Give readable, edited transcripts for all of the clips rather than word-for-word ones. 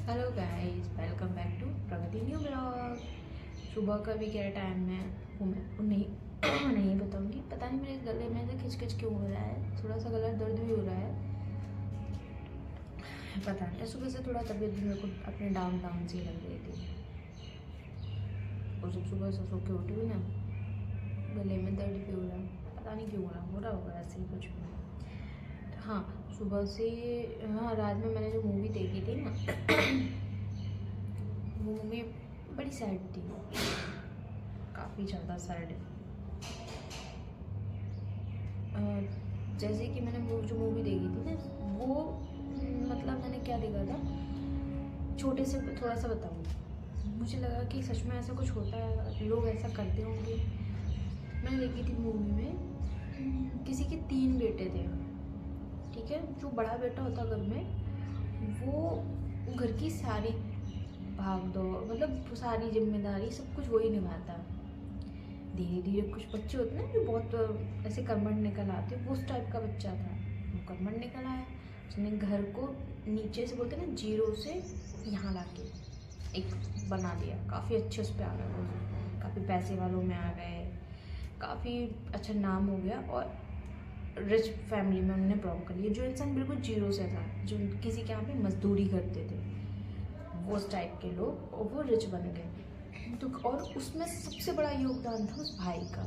Hello guys, welcome back to Pragati new blog. सुबह का भी क्या टाइम है वो मैं नहीं नहीं बताऊंगी। पता नहीं मेरे गले में से खिंच क्यों हो रहा है, थोड़ा सा गला दर्द भी हो रहा है। पता नहीं, सुबह से थोड़ा तबीयत भी मेरे को अपने डाउन डाउन सी लग रही थी। और जब सुबह से सो के उठी हुई ना, गले में दर्द भी हो रहा है। पता नहीं क्यों हो रहा होगा ऐसे ही कुछ भी। हाँ, सुबह से हाँ, रात में मैंने जो मूवी देखी थी ना वो मूवी बड़ी सैड थी, काफ़ी ज़्यादा सैड। जैसे कि मैंने वो जो मूवी देखी थी ना वो मतलब मैंने क्या देखा था, छोटे से थोड़ा सा बताऊँ। मुझे लगा कि सच में ऐसा कुछ होता है, लोग ऐसा करते होंगे। मैंने देखी थी मूवी में किसी के 3 बेटे थे, ठीक है। जो बड़ा बेटा होता घर में वो घर की सारी भाग दो, मतलब सारी जिम्मेदारी सब कुछ वही निभाता। धीरे धीरे कुछ बच्चे होते हैं ना जो बहुत ऐसे कर्मठ निकल आते, वो उस टाइप का बच्चा था। वो कर्मठ निकल आया, उसने घर को नीचे से बोलते ना जीरो से यहाँ लाके एक बना दिया। काफ़ी अच्छे उस पर आ गए, वो काफ़ी पैसे वालों में आ गए, काफ़ी अच्छा नाम हो गया और रिच फैमिली में उन्होंने प्रॉब्लम कर लिया। जो इंसान बिल्कुल जीरो से था, जो किसी के यहाँ पे मजदूरी करते थे, वो उस टाइप के लोग, और वो रिच बन गए। तो और उसमें सबसे बड़ा योगदान था उस भाई का,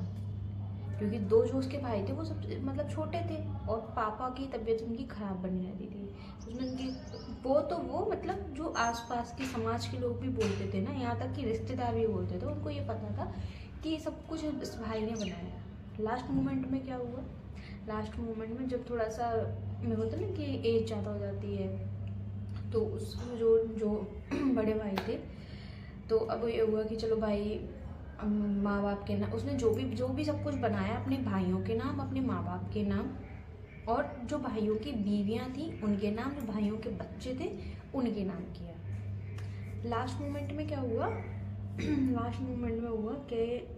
क्योंकि 2 जो उसके भाई थे वो सब मतलब छोटे थे और पापा की तबीयत उनकी ख़राब बनी रहती थी। उसमें उनकी वो मतलब जो आसपास के समाज के लोग भी बोलते थे ना, यहाँ तक कि रिश्तेदार भी बोलते थे, उनको ये पता था कि सब कुछ इस भाई ने बनाया। लास्ट मोमेंट में क्या हुआ, लास्ट मोमेंट में जब थोड़ा सा मैं होता ना कि एज ज़्यादा हो जाती है, तो उस जो जो बड़े भाई थे, तो अब ये हुआ कि चलो भाई माँ बाप के नाम, उसने जो भी सब कुछ बनाया अपने भाइयों के नाम, अपने माँ बाप के नाम, और जो भाइयों की बीवियाँ थी उनके नाम, जो भाइयों के बच्चे थे उनके नाम किया। लास्ट मोमेंट में क्या हुआ लास्ट मोमेंट में हुआ कि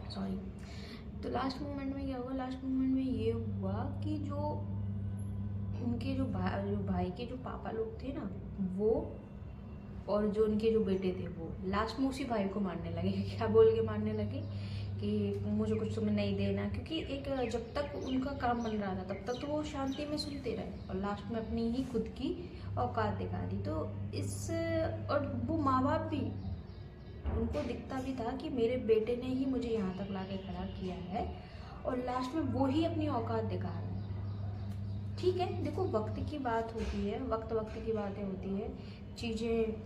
सॉरी, तो लास्ट मोमेंट में क्या हुआ, लास्ट मोमेंट में ये हुआ कि जो उनके जो भाई के जो पापा लोग थे ना, वो और जो उनके जो बेटे थे वो लास्ट में उसी भाई को मारने लगे। क्या बोल के मारने लगे कि मुझे कुछ तुम्हें नहीं देना, क्योंकि एक जब तक उनका काम बन रहा था तब तक तो वो शांति में सुनते रहे, और लास्ट में अपनी ही खुद की औकात दिखा दी। तो इस और वो माँ बाप भी, उनको दिखता भी था कि मेरे बेटे ने ही मुझे यहाँ तक ला के खड़ा किया है, और लास्ट में वो ही अपनी औकात दिखा रहा है। ठीक है, देखो वक्त की बात होती है, वक्त की बातें होती है, चीज़ें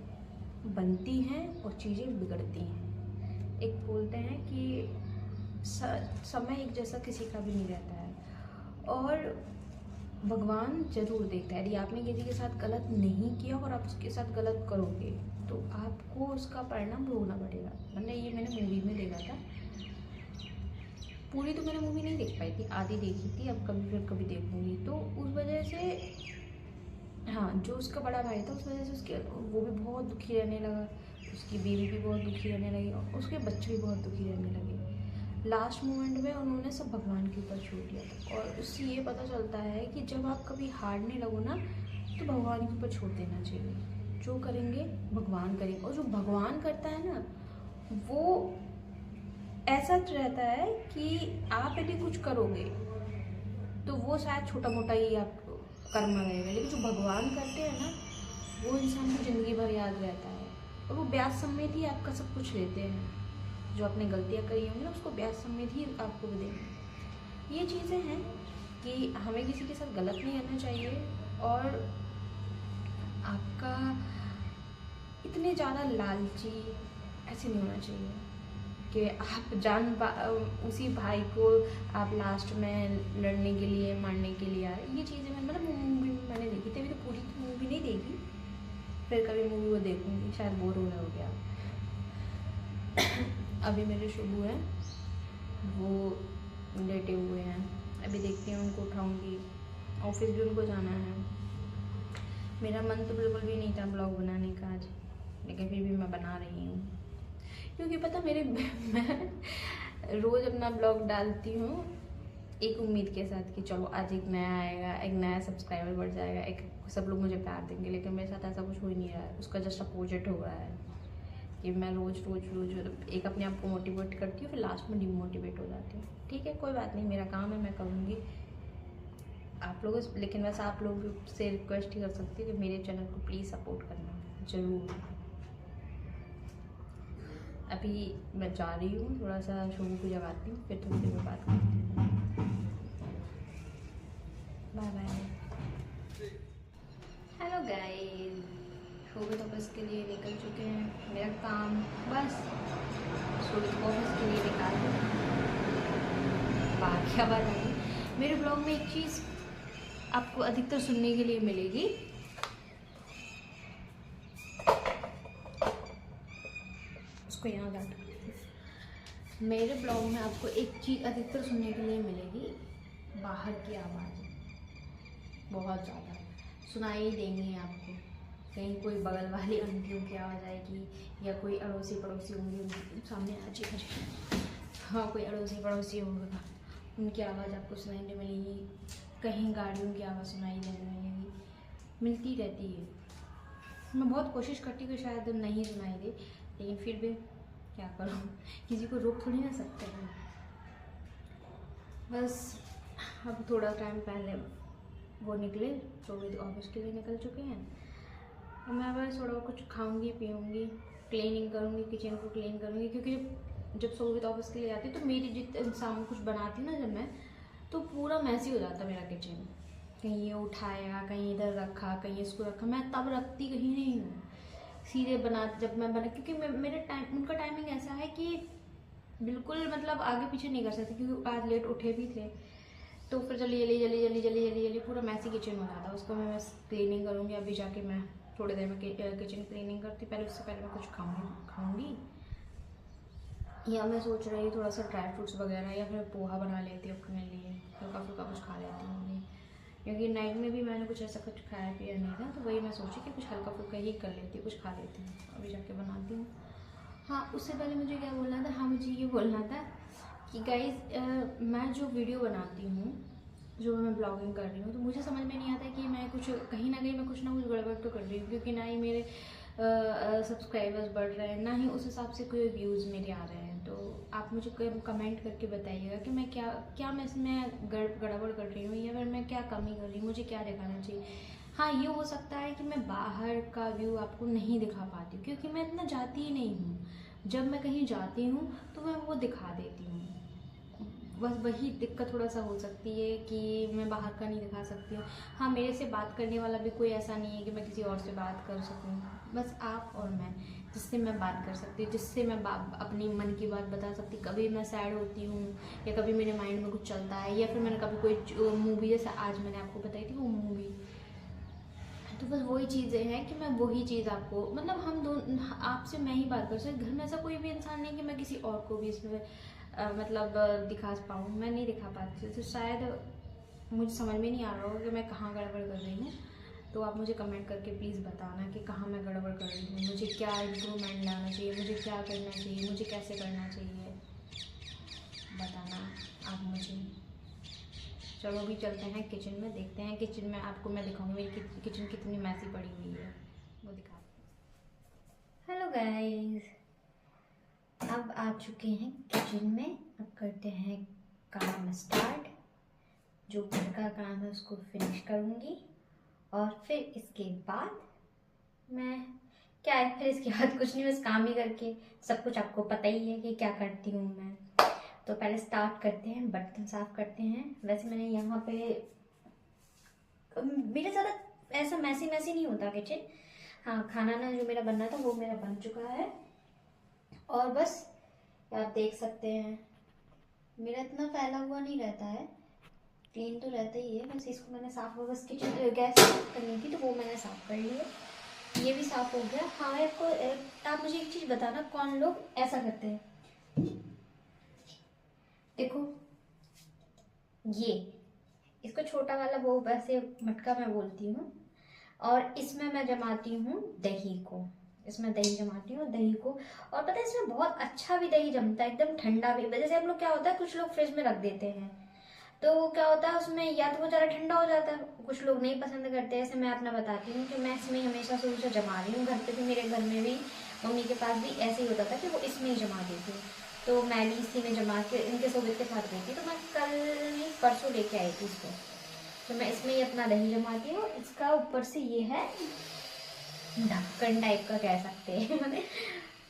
बनती हैं और चीज़ें बिगड़ती हैं। एक बोलते हैं कि समय एक जैसा किसी का भी नहीं रहता है, और भगवान जरूर देखता है। यदि आपने किसी के साथ गलत नहीं किया और आप उसके साथ गलत करोगे तो आपको उसका परिणाम भोगना पड़ेगा। मैंने मूवी में देखा था, पूरी तो मैंने मूवी नहीं देख पाई थी, आधी देखी थी, अब कभी देखूंगी। तो उस वजह से हाँ, जो उसका बड़ा भाई था उस वजह से उसके वो भी बहुत दुखी रहने लगा, उसकी बीवी भी बहुत दुखी रहने लगी और उसके बच्चे भी बहुत दुखी रहने लगे। लास्ट मोमेंट में उन्होंने सब भगवान के ऊपर छोड़ दिया था, और उससे ये पता चलता है कि जब आप कभी हारने लगो ना तो भगवान के ऊपर छोड़ देना चाहिए। जो करेंगे भगवान करेंगे, और जो भगवान करता है ना वो ऐसा रहता है कि आप यदि कुछ करोगे तो वो शायद छोटा मोटा ही आप कर्म रहेगा, लेकिन जो भगवान करते हैं ना वो इंसान को ज़िंदगी भर याद रहता है, और वो ब्याज समेत ही आपका सब कुछ लेते हैं। जो आपने गलतियाँ करी होंगी ना उसको ब्याज समेत ही आपको देंगे। ये चीज़ें हैं कि हमें किसी के साथ गलत नहीं करना चाहिए, और आपका इतने ज़्यादा लालची ऐसे नहीं होना चाहिए कि आप उसी भाई को आप लास्ट में लड़ने के लिए मारने के लिए आए। ये चीज़ें मैं मतलब मूवी में मैंने देखी थी, अभी तो पूरी मूवी नहीं देखी, फिर कभी मूवी वो देखूंगी, शायद बोर हो रहा हो गया। अभी मेरे शुभू हैं, वो लेटे हुए हैं, अभी देखती हूँ उनको उठाऊंगी, ऑफिस भी उनको जाना है। मेरा मन तो बिल्कुल भी नहीं था ब्लॉग बनाने का आज, लेकिन फिर भी मैं बना रही हूँ, क्योंकि पता मैं रोज़ अपना ब्लॉग डालती हूँ एक उम्मीद के साथ कि चलो आज एक नया आएगा, एक नया सब्सक्राइबर बढ़ जाएगा, एक सब लोग मुझे प्यार देंगे। लेकिन मेरे साथ ऐसा कुछ हो ही नहीं रहा है, उसका जस्ट अपोजिट हो रहा है कि मैं रोज़ एक अपने आप को मोटिवेट करती हूँ, फिर लास्ट में डिमोटिवेट हो जाती हूँ। ठीक है, कोई बात नहीं, मेरा काम है, मैं करूँगी आप लोगों से। लेकिन वैसे आप लोग से रिक्वेस्ट ही कर सकती हूँ कि मेरे चैनल को प्लीज़ सपोर्ट करना ज़रूर। अभी मैं जा रही हूँ, थोड़ा सा शोभू को जगाती हूँ, फिर थोड़ी देर में बात करती हूँ। Bye bye. हेलो गाइस, शोभू तो ऑफिस के लिए निकल चुके हैं। मेरा काम बस शोभू को ऑफिस के लिए निकाल दूँ। क्या बात है, मेरे ब्लॉग में एक चीज़ आपको अधिकतर सुनने के लिए मिलेगी। उसको यहाँ डाल। मेरे ब्लॉग में आपको एक चीज़ अधिकतर सुनने के लिए मिलेगी, बाहर की आवाज़ बहुत ज़्यादा सुनाई देंगी आपको। कहीं कोई बगल वाली आंटियों की आवाज़ आएगी या कोई अड़ोसी पड़ोसी होंगे, उनके सामने आ जाए। हाँ, कोई अड़ोसी पड़ोसी होगा, उनकी आवाज़ आपको सुनाई देने मिलेगी। कहीं गाड़ियों की आवाज़ सुनाई देने मिलेगी, मिलती रहती है। मैं बहुत कोशिश करती हूँ कि शायद नहीं सुनाई दे, लेकिन फिर भी क्या करूँ, किसी को रोक थोड़ी ना सकते हैं। बस अब थोड़ा टाइम पहले वो निकले, शोभित ऑफिस के लिए निकल चुके हैं। और मैं बस थोड़ा कुछ खाऊंगी पीऊँगी, क्लीनिंग करूँगी, किचन को क्लीन करूँगी। क्योंकि जब शोभित ऑफिस के लिए जाती तो मेरी जितने सामान कुछ बनाती ना जब मैं, तो पूरा मैसी हो जाता मेरा किचन। कहीं ये उठाया, कहीं इधर रखा, कहीं इसको रखा, मैं तब रखती कहीं नहीं हूँ, सीधे जब मैं बना। क्योंकि उनका टाइमिंग ऐसा है कि बिल्कुल मतलब आगे पीछे नहीं कर सकती, क्योंकि आज लेट उठे भी थे। तो फिर जल्दी पूरा मैसी किचन हो जाता। उसको मैं बस क्लीनिंग करूँगी। अभी जाके मैं थोड़ी देर में किचन क्लीनिंग करती, पहले उससे पहले मैं कुछ खाऊंगी। या मैं सोच रही हूँ थोड़ा सा ड्राई फ्रूट्स वगैरह या फिर पोहा बना लेती हूँ अपने लिए, हल्का फुल्का कुछ खा लेती हूँ। क्योंकि नाइट में भी मैंने कुछ ऐसा कुछ खाया पिया नहीं था, तो वही मैं सोची कि कुछ हल्का फुल्का ही कर लेती हूँ, कुछ खा लेती हूँ। अभी जाके बनाती हूँ। हाँ, उससे पहले मुझे क्या बोलना था, हाँ मुझे ये बोलना था कि गाइज मैं जो वीडियो बनाती हूँ, जो मैं ब्लॉगिंग कर रही हूँ, तो मुझे समझ में नहीं आता कि मैं कुछ कहीं ना कहीं मैं कुछ ना कुछ गड़बड़ तो कर रही हूँ। क्योंकि ना ही मेरे सब्सक्राइबर्स बढ़ रहे हैं, ना ही उस हिसाब से कोई व्यूज़ मेरे आ रहे हैं। तो आप मुझे कमेंट करके बताइएगा कि मैं क्या मैं इसमें गड़बड़ कर रही हूँ, या फिर मैं क्या कमी कर रही हूँ, मुझे क्या दिखाना चाहिए। हाँ, ये हो सकता है कि मैं बाहर का व्यू आपको नहीं दिखा पाती हूँ, क्योंकि मैं इतना जाती ही नहीं हूँ। जब मैं कहीं जाती हूँ तो मैं वो दिखा देती हूँ। बस वही दिक्कत थोड़ा सा हो सकती है कि मैं बाहर का नहीं दिखा सकती हूँ। हाँ, मेरे से बात करने वाला भी कोई ऐसा नहीं है कि मैं किसी और से बात कर सकूँ। बस आप और मैं, जिससे मैं बात कर सकती हूँ, जिससे मैं अपनी मन की बात बता सकती। कभी मैं सैड होती हूँ या कभी मेरे माइंड में कुछ चलता है, या फिर मैंने कभी कोई मूवी, जैसे आज मैंने आपको बताई थी वो मूवी, तो बस वही चीज़ें हैं कि मैं वही चीज़ आपको, मतलब हम दोनों, आपसे मैं ही बात कर सकती। घर में ऐसा कोई भी इंसान नहीं कि मैं किसी और को भी इसमें मतलब दिखा पाऊँ, मैं नहीं दिखा पाती। तो शायद मुझे समझ में नहीं आ रहा होगा कि मैं कहाँ गड़बड़ कर रही हूँ। तो आप मुझे कमेंट करके प्लीज़ बताना कि कहाँ मैं गड़बड़ कर रही हूँ, मुझे क्या इम्प्रूवमेंट लाना चाहिए, मुझे क्या करना चाहिए, मुझे कैसे करना चाहिए, बताना आप मुझे। चलो अभी चलते हैं किचन में, देखते हैं किचन में, आपको मैं दिखाऊंगी मेरी किचन कितनी मैसी पड़ी हुई है, वो दिखाती हूँ। हेलो गाइस, अब आ चुके हैं किचन में। अब करते हैं काम स्टार्ट। जो घर का काम है उसको फिनिश करूँगी, और फिर इसके बाद मैं क्या है, फिर इसके बाद कुछ नहीं, बस काम ही करके, सब कुछ आपको पता ही है कि क्या करती हूँ मैं। तो पहले स्टार्ट करते हैं, बर्तन साफ करते हैं। वैसे मैंने यहाँ पे, मेरा ज़्यादा ऐसा मैसी नहीं होता किचन। हाँ, खाना ना जो मेरा बनना था वो मेरा बन चुका है, और बस आप देख सकते हैं मेरा इतना फैला हुआ नहीं रहता है, क्लीन तो रहता ही है। बस इसको मैंने साफ, बस किचन गैस साफ करनी थी तो वो मैंने साफ कर लिया, ये भी साफ हो गया। हाँ, आप मुझे एक चीज़ बताना, कौन लोग ऐसा करते हैं, देखो ये इसको छोटा वाला वो वैसे मटका मैं बोलती हूँ, और इसमें मैं जमाती हूँ दही को, इसमें दही जमाती हूँ दही को। और पता है इसमें बहुत अच्छा भी दही जमता है, एकदम ठंडा भी। जैसे हम लोग क्या होता है, कुछ लोग फ्रिज में रख देते हैं, तो क्या होता है उसमें, या तो वो ज़्यादा ठंडा हो जाता है, कुछ लोग नहीं पसंद करते हैं। ऐसे मैं अपना बताती हूँ कि मैं इसमें हमेशा शुरू से जमा रही हूँ। घर पे भी, मेरे घर में भी, मम्मी के पास भी ऐसे ही होता था कि वो इसमें ही जमा देती। तो मैं भी इसी में जमा के इनके सोबत के साथ गई थी। तो मैं कल नहीं परसों लेके आई थी इसको। तो मैं इसमें ही अपना दही जमाती हूँ। इसका ऊपर से ये है ढक्कन टाइप का कह सकते हैं मैंने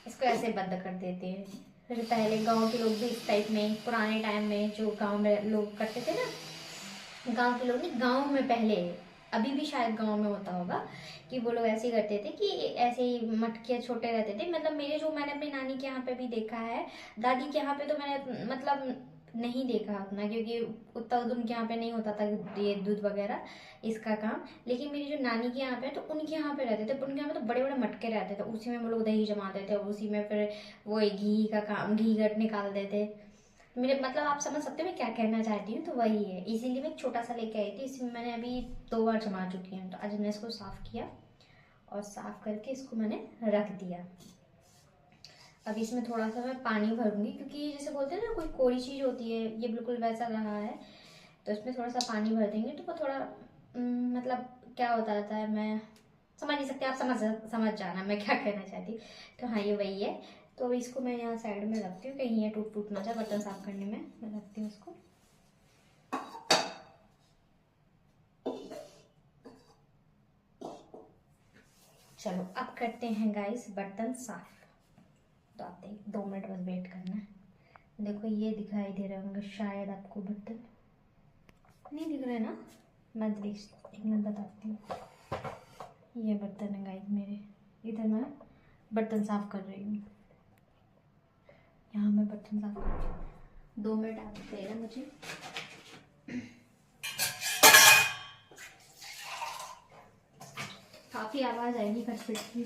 इसको ऐसे बंद कर देते हैं। फिर पहले गांव के लोग भी इस टाइप में, पुराने टाइम में जो गांव में लोग करते थे ना, गांव के लोग नहीं, गांव में पहले, अभी भी शायद गांव में होता होगा कि वो लोग ऐसे ही करते थे कि ऐसे ही मटके छोटे रहते थे। मतलब मेरे जो, मैंने अपनी नानी के यहाँ पे भी देखा है, दादी के यहाँ पे तो मैंने मतलब नहीं देखा उतना, क्योंकि उतना उनके यहाँ पे नहीं होता था ये दूध वगैरह इसका काम। लेकिन मेरी जो नानी के यहाँ पे, तो उनके यहाँ पे रहते थे, उनके यहाँ पे तो बड़े बड़े मटके रहते थे, उसी में वो लोग दही जमाते थे और उसी में फिर वो घी का काम, घी गट निकालते थे। मेरे मतलब आप समझ सकते हो मैं क्या कहना चाहती हूँ। तो वही है, इसीलिए मैं एक छोटा सा लेके आई थी। इसमें मैंने अभी 2 बार जमा चुकी हूँ। तो आज मैंने इसको साफ़ किया और साफ़ करके इसको मैंने रख दिया। अभी इसमें थोड़ा सा मैं पानी भरूंगी, क्योंकि जैसे बोलते हैं ना कोई कोरी चीज़ होती है, ये बिल्कुल वैसा रहा है। तो इसमें थोड़ा सा पानी भर देंगे तो वो थोड़ा मतलब क्या होता रहता है, मैं समझ नहीं सकती, आप समझ जाना मैं क्या कहना चाहती। तो हाँ, ये वही है। तो अभी इसको मैं यहाँ साइड में रखती हूँ, कहीं ये टूट ना जाए बर्तन साफ करने में। मैं रखती हूँ इसको। चलो अब करते हैं गाइस बर्तन साफ। तो आप 2 मिनट बस वेट करना है। देखो ये दिखाई दे रहे होंगे शायद आपको, बर्तन नहीं दिख रहे ना, मैं एक मिनट बताती हूँ। ये बर्तन है गाइस मेरे, इधर मैं बर्तन साफ कर रही हूँ। यहाँ मैं बर्तन साफ कर रही हूँ। 2 मिनट आप देना मुझे। काफ़ी आवाज़ आएगी खटपट की।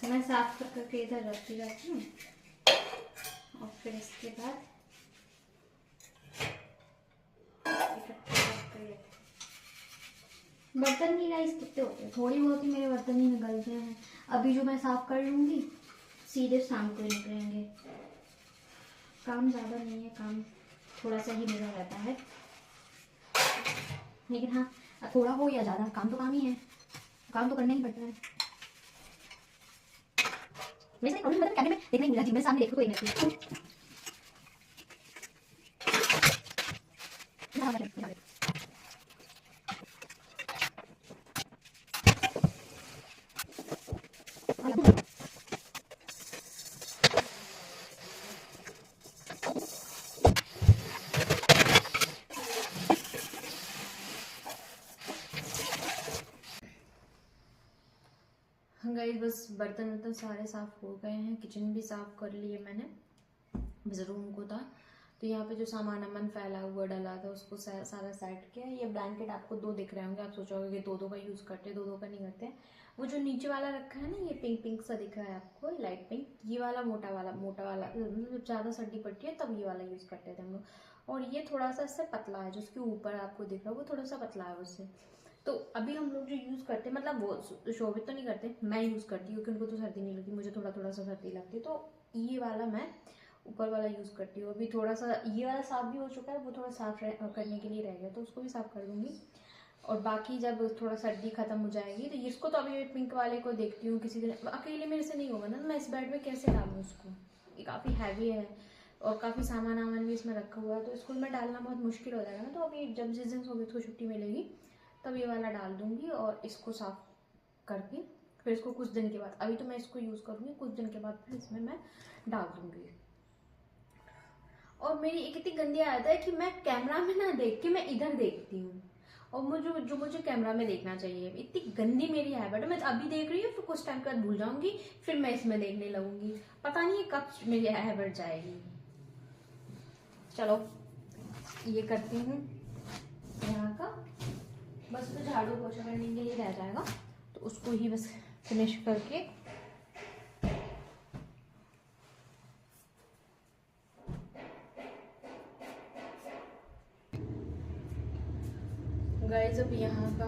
मैं साफ करके इधर रखती जाती हूँ और फिर इसके बाद बर्तन की गाइस कितने होते हैं, थोड़ी बहुत ही मेरे बर्तन ही निकलते हैं। अभी जो मैं साफ कर लूँगी सीधे शाम को निकलेंगे। काम ज़्यादा नहीं है, काम थोड़ा सा ही मेरा रहता है, लेकिन हाँ थोड़ा हो या ज़्यादा काम तो काम ही है, काम तो करना ही पड़ता है। वैसे कैमरे में देखने नहीं मिला जी, मेरे सामने देखो कोई नहीं। गाइस बस बर्तन सारे साफ़ हो गए हैं, किचन भी साफ़ कर लिए मैंने, बस रूम को था। तो यहाँ पे जो सामान अमन फैला हुआ डला था उसको सारा सेट किया। ये ब्लैंकेट आपको 2 दिख रहे होंगे, आप सोचोगे कि 2 का यूज़ करते हैं, 2 का नहीं करते। वो जो नीचे वाला रखा है ना, ये पिंक सा दिख रहा है आपको, लाइट पिंक, ये वाला मोटा वाला मतलब ज़्यादा सर्दी पड़ती है तब ये वाला यूज़ करते थे हम लोग। और ये थोड़ा सा इससे पतला है, जो उसके ऊपर आपको दिख रहा है वो थोड़ा सा पतला है उससे। तो अभी हम लोग जो यूज़ करते हैं, मतलब वो शोभित तो नहीं करते, मैं यूज़ करती हूँ क्योंकि उनको तो सर्दी नहीं लगती, मुझे थोड़ा सा सर्दी लगती है। तो ये वाला मैं ऊपर वाला यूज़ करती हूँ। अभी थोड़ा सा ये वाला साफ़ भी हो चुका है, वो थोड़ा साफ़ करने के लिए रह गया, तो उसको भी साफ़ कर दूँगी। और बाकी जब थोड़ा सर्दी ख़त्म हो जाएगी तो इसको तो अभी पिंक वाले को देखती हूँ, किसी दिन अकेले मेरे से नहीं होगा ना, मैं इस बेड में कैसे डालूँ उसको, ये काफ़ी हैवी है और काफ़ी सामान वामान भी इसमें रखा हुआ है, तो स्कूल में डालना बहुत मुश्किल हो जाएगा ना। तो अभी जब जिस दिन सोबित को छुट्टी मिलेगी तब ये वाला डाल दूँगी और इसको साफ़ करके फिर इसको कुछ दिन के बाद, अभी तो मैं इसको यूज़ करूँगी, कुछ दिन के बाद फिर इसमें मैं डाल दूँगी। और मेरी एक इतनी गंदी आदत है कि मैं कैमरा में ना देख के मैं इधर देखती हूँ, और मुझे कैमरा में देखना चाहिए, इतनी गंदी मेरी हैबिट है। मैं अभी देख रही हूँ, फिर कुछ टाइम के बाद भूल जाऊंगी, फिर मैं इसमें देखने लगूंगी, पता नहीं कब मेरी हैबिट जाएगी। चलो ये करती हूँ यहाँ का, बस तो झाड़ू पोछा करने के लिए रह जाएगा, तो उसको ही बस फिनिश करके गाइस अब यहाँ का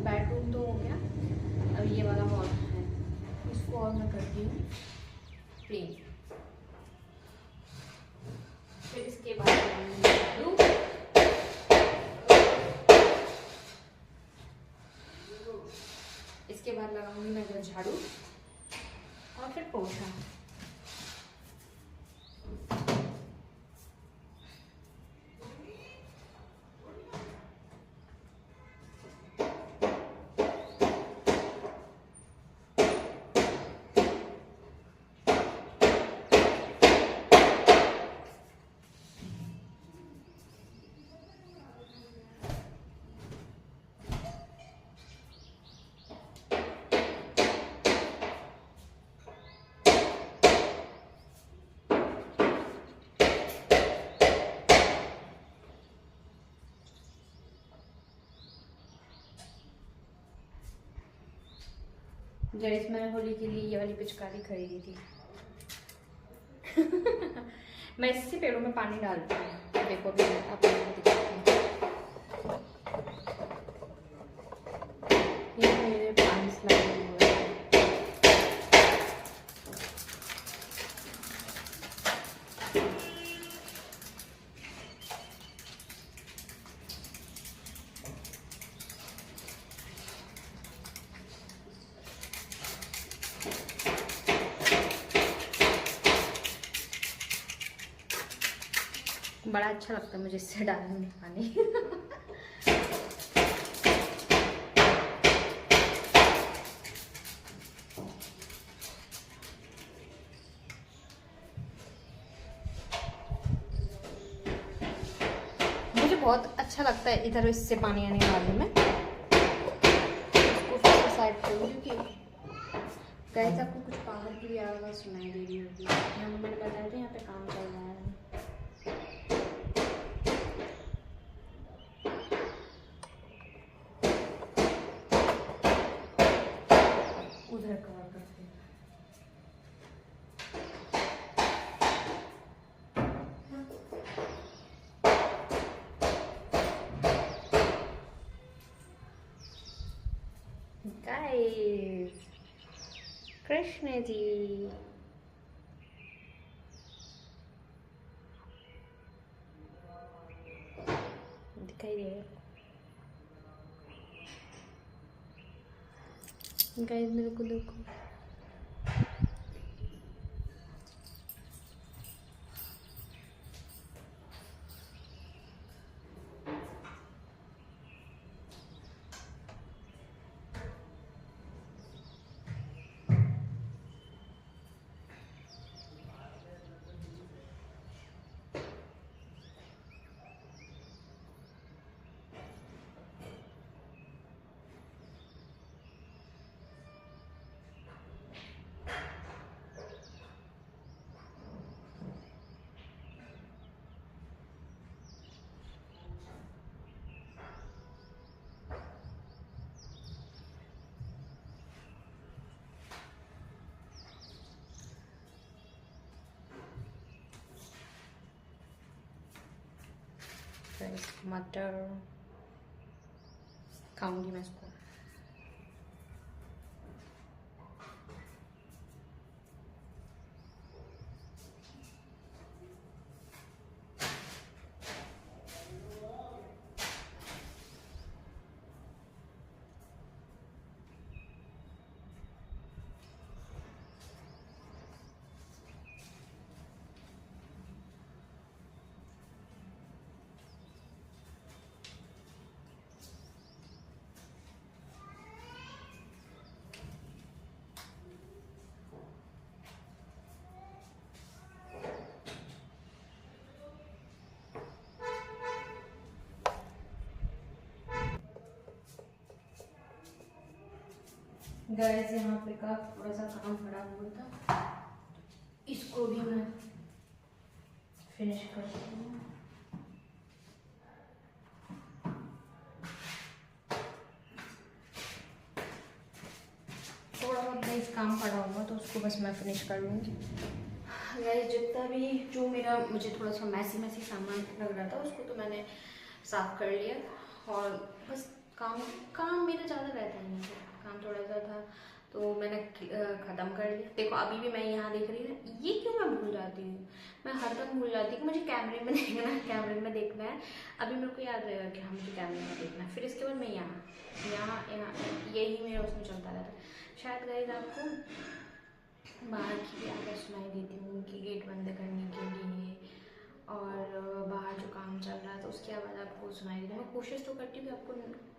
बेडरूम तो हो गया, अब ये वाला हॉल है, इसको और मैं करती हूँ प्लेन। फिर इसके बाद झाड़ू, इसके बाद लगाऊंगी मैं इधर झाड़ू और फिर पोछा। गाइस मैंने होली के लिए ये वाली पिचकारी खरीदी थी। मैं इससे पेड़ों में पानी डालती हूँ। देखो भी आप ये मेरे प्लांट्स लगे हुए हैं। बड़ा अच्छा लगता है मुझे इससे डालने में पानी। मुझे बहुत अच्छा लगता है इधर इससे पानी आने डालने में। इसको फिर साइड कर दूँ क्योंकि गाइस आपको कुछ पावर की भी आवाज़ सुनाई दे रही होगी। यहाँ पे मैंने बताया था यहाँ पे काम चल रहा है। उधर कवर करते हैं। गाइस कृष्ण जी दिखाई दे रहे गाइस, मेरे को देखो। मटर खाऊंगी मैं इसको। गाइस यहाँ पे का थोड़ा सा काम पड़ा हुआ था, इसको भी मैं फिनिश करती हूँ। थोड़ा बहुत गाइस काम पड़ा हुआ तो उसको बस मैं फिनिश कर लूँगी। गाइस जितना भी जो मेरा मुझे थोड़ा सा मैसी सामान लग रहा था उसको तो मैंने साफ कर लिया और बस काम मेरा ज़्यादा रहता है नहीं, काम थोड़ा सा था तो मैंने ख़त्म कर लिया। देखो अभी भी मैं यहाँ देख रही हूँ, ये क्यों मैं भूल जाती हूँ, मैं हरदम भूल जाती हूँ कि मुझे कैमरे में देखना है, कैमरे में देखना है। अभी मेरे को याद रहेगा कि हाँ मुझे कैमरे में देखना है। फिर इसके बाद मैं यहाँ यहाँ यहाँ यही मेरा उसमें चलता रहता है। शायद गाइस आपको बाहर की भी आवाज़ सुनाई देती हूँ कि गेट बंद करने के लिए और बाहर जो काम चल रहा है तो उसकी आवाज़ आपको सुनाई देती है। मैं कोशिश तो करती हूँ कि आपको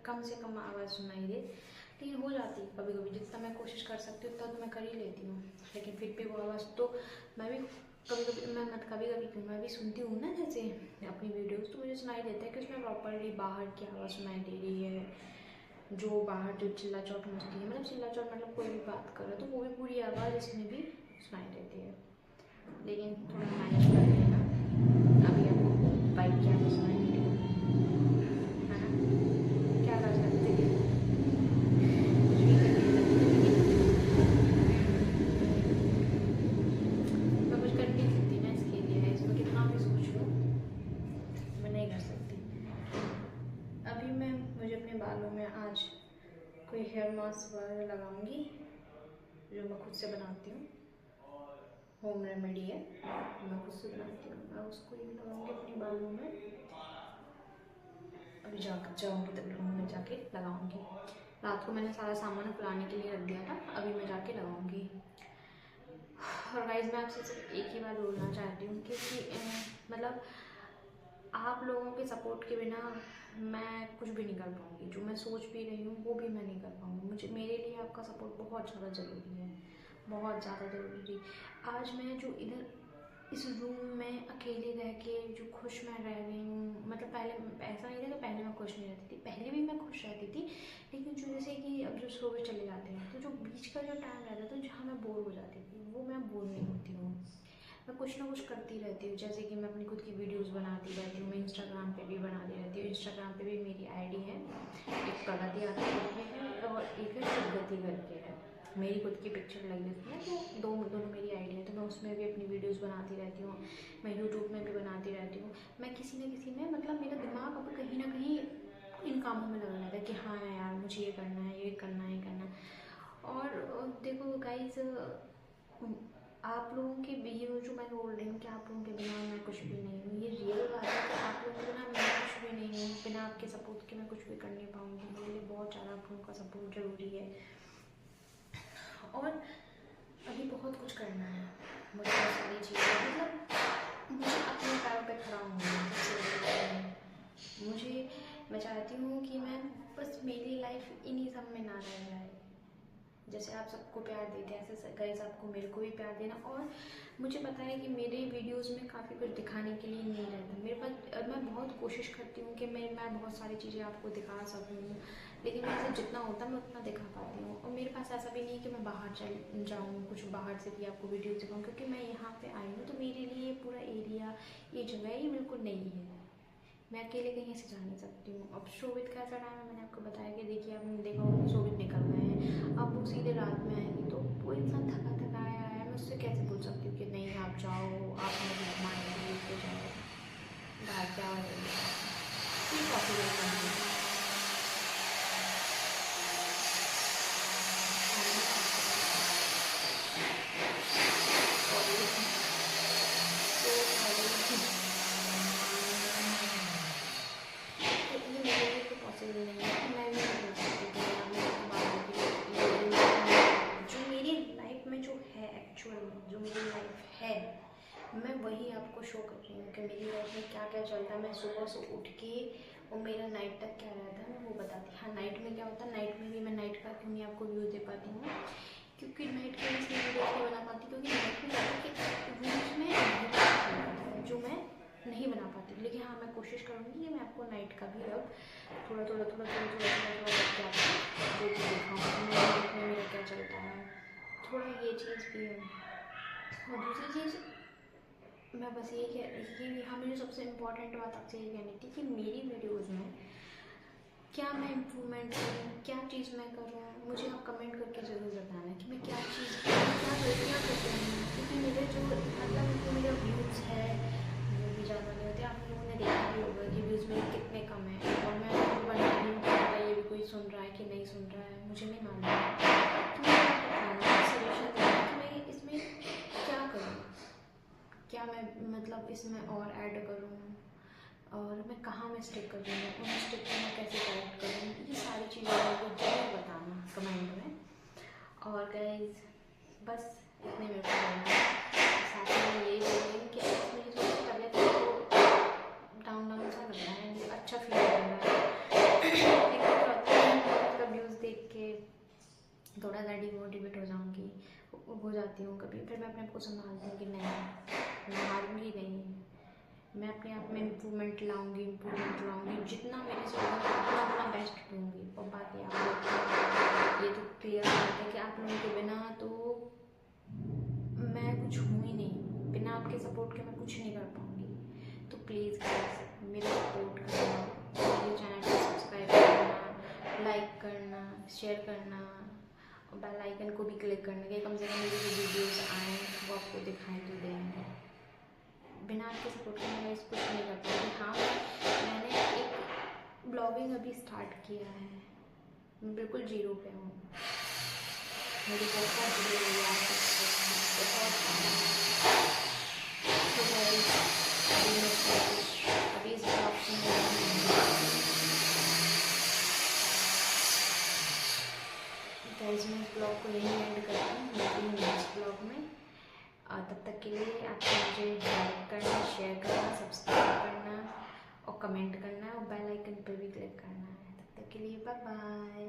कम से कम आवाज़ सुनाई दे, लेकिन हो जाती है कभी कभी। जितना मैं कोशिश कर सकती हूँ उतना तो मैं कर ही लेती हूँ, लेकिन फिर भी वो आवाज़ तो मैं भी कभी कभी क्यों मैं भी सुनती हूँ ना, जैसे अपनी वीडियोस, तो मुझे सुनाई देता है कि उसमें प्रॉपरली बाहर की आवाज़ सुनाई दे रही है। जो बाहर जो चिल्ला चौट मचती है, मतलब चिल्ला चौट मतलब कोई भी बात कर रहा है तो वो भी पूरी आवाज़ इसमें भी सुनाई देती है। लेकिन थोड़ा मैनेज कर लेना। अभी आपको बाइक की आवाज़ सुनाई दे रही है ना, क्या कर सकते हैं, कुछ भी कर नहीं सकते। मैं कुछ कर नहीं सकती ना, इसके लिए इसमें कितना भी सोच लो मैं नहीं कर सकती। अभी मुझे अपने बालों में आज कोई हेयर मास्क वगैरह लगाऊंगी जो मैं खुद से बनाती हूँ, होम रेमेडी है, मैं खुद से बनाती हूँ। मैं उसको ही लगाऊंगी अपने बालों में। अभी जाऊँगी तब रूम में जाके लगाऊंगी। रात को मैंने सारा सामान फुलाने के लिए रख दिया था, अभी मैं जाके लगाऊंगी। और गाइस मैं आपसे सिर्फ एक ही बात बोलना चाहती हूँ कि मतलब आप लोगों के सपोर्ट के बिना मैं कुछ भी नहीं कर पाऊँगी। जो मैं सोच भी रही हूँ वो भी मैं नहीं कर पाऊँगी। मेरे लिए आपका सपोर्ट बहुत ज़्यादा ज़रूरी है, बहुत ज़्यादा ज़रूरी। आज मैं जो इधर इस रूम में अकेले रह के जो खुश मैं रह रही हूँ, मतलब पहले ऐसा नहीं था कि पहले मैं खुश नहीं रहती थी, पहले भी मैं खुश रहती थी, लेकिन जो जैसे कि अब जो सुबह चले जाते हैं तो जो बीच का जो टाइम रहता था जहाँ मैं बोर हो जाती थी, वो मैं बोर नहीं होती हूँ। मैं कुछ ना कुछ करती रहती हूँ, जैसे कि मैं अपनी खुद की वीडियोस बनाती रहती हूँ, मैं इंस्टाग्राम पे भी बनाती रहती हूँ। इंस्टाग्राम पे भी मेरी आईडी है, एक प्रगति आती करके है और एक है सुगति करके है। मेरी खुद की पिक्चर लगी उसमें, तो दोनों मेरी आईडी है, तो मैं उसमें भी अपनी वीडियोस बनाती रहती हूँ। मैं यूट्यूब में भी बनाती रहती हूँ। मैं किसी न किसी में, मतलब मेरा दिमाग अब कहीं ना कहीं इन कामों में लगा रहता है कि हाँ यार मुझे ये करना है, ये करना है, ये करना है। और देखो गाइज, आप लोगों के ये जो मैं बोल रही हूँ कि आप लोगों के बिना मैं कुछ भी नहीं हूँ, ये रियल बात है कि आप लोगों के बिना मैं कुछ भी नहीं हूँ। बिना आपके सपोर्ट के मैं कुछ भी कर नहीं पाऊँगी। मेरे लिए बहुत ज़्यादा आप लोगों का सपोर्ट ज़रूरी है। और अभी बहुत कुछ करना है मुझे, बहुत सारी चीज़ें, मतलब मुझे अपने पैरों पे खड़ा होना है। मैं चाहती हूँ कि मैं बस मेरी लाइफ इन्हीं सब में ना रह जाए। जैसे आप सबको प्यार देते हैं ऐसे गाइस आपको मेरे को भी प्यार देना। और मुझे पता है कि मेरे वीडियोस में काफ़ी कुछ दिखाने के लिए नहीं रहता मेरे पास। मैं बहुत कोशिश करती हूँ कि मैं बहुत सारी चीज़ें आपको दिखा सकूँ, लेकिन मेरे से जितना होता है मैं उतना दिखा पाती हूँ। और मेरे पास ऐसा भी नहीं है कि मैं बाहर चल जाऊँ, कुछ बाहर से भी आपको वीडियोज़ दिखाऊँ, क्योंकि मैं यहाँ पे आई हूँ तो मेरे लिए पूरा एरिया, ये जगह ये बिल्कुल नई है। मैं अकेले कहीं से जा नहीं सकती हूँ। अब शोभित का ऐसा टाइम है, मैंने आपको बताया कि देखिए आपने देखा होगा शोभित निकल गए हैं, अब वो सीधे रात में आएंगे, तो वो इंसान थका थका आया है, मैं उससे कैसे बोल सकती हूँ कि नहीं आप जाओ, आप मुझे घुमाएंगे लेके जाओ, बाहर क्या हो रही है, पॉसिबल नहीं है। जो मेरी लाइफ है मैं वही आपको शो कर रही हूँ कि मेरी लाइफ में क्या क्या चलता है। मैं सुबह से उठ के और मेरा नाइट तक क्या रहता है मैं वो बताती हूँ। हाँ, नाइट में क्या होता है, नाइट में भी मैं नाइट का क्यों नहीं आपको व्यूज़ दे पाती हूँ, क्योंकि नाइट के इसलिए वीडियोस नहीं बना पाती क्योंकि नाइट में ज़्यादा कि व्यूज़ में जो मैं नहीं बना पाती। लेकिन हाँ, मैं कोशिश करूँगी कि मैं आपको नाइट का भी अब थोड़ा करके आपको जो भी दिखाऊँ नाइट में मेरा क्या चलता है, थोड़ा ये चीज़ भी है। और दूसरी चीज़ मैं बस ये हाँ, मुझे सबसे इम्पोर्टेंट बात आपसे ये कहनी थी कि मेरी वीडियोज़ में क्या मैं इम्प्रूवमेंट करूँ, क्या चीज़ मैं करूँ, मुझे आप कमेंट करके ज़रूर बताना कि मैं क्या चीज़ क्या गलतियाँ करती हूँ, क्योंकि मेरे जो मतलब जो मेरा व्यूज़ है वो भी ज़्यादा नहीं होते। आप लोगों ने देखा भी होगा कि व्यूज़ मेरे कितने कम हैं, और मैं बना रही हूँ, ये भी कोई सुन रहा है कि नहीं सुन रहा है मुझे नहीं मालूम। तो मतलब इसमें और ऐड करूँ, और मैं कहाँ मिस्टेक कर रही हूँ, उन मिस्टेक को मैं कैसे करेक्ट करूँ, ये सारी चीज़ें मेरे को जरूर बताना कमेंट में। और गाइस बस इतने मेरे को बोलना है। साथ में यही बोलूँगी कि आज मेरी थोड़ी तबीयत डाउन डाउन सा लग रहा है, मुझे अच्छा फील कर रहा है। लेकिन क्या होता है, मतलब व्यूज़ देख के थोड़ा सा डिमोटिवेट हो जाती हूँ कभी। फिर मैं अपने आप को संभालती हूँ कि नहीं, मैं हारूंगी नहीं, मैं अपने आप में इम्प्रूवमेंट लाऊंगी, जितना मेरे से होगा उतना अपना बेस्ट दूँगी। और बाकी आप लोग ये तो क्लियर बात है कि आप लोगों के बिना तो मैं कुछ हूँ ही नहीं, बिना आपके सपोर्ट के मैं कुछ नहीं कर पाऊँगी। तो प्लीज़ गाइस मेरा सपोर्ट करना, मेरे चैनल को सब्सक्राइब करना, लाइक करना, शेयर करना, और बेल आइकन को भी क्लिक करना कि कम से कम मेरी जो वीडियोज़ आएँ वो आपको दिखाई तो देंगे। बिना आपके सपोर्ट के मैं कुछ नहीं कर पाऊँगी। हाँ, मैंने एक ब्लॉगिंग अभी स्टार्ट किया है, मैं बिल्कुल जीरो पे हूँ, मेरी बहुत बुरी हुई है अभी इस ब्लॉग से गाइस मैं इस ब्लॉग को यहीं एंड करती हूँ, मिलती हूँ नेक्स्ट ब्लॉग में। तब तक के लिए आपको मुझे लाइक करना, शेयर करना, सब्सक्राइब करना और कमेंट करना, और बेल आइकन पर भी क्लिक करना है। तब तक के लिए बाय बाय।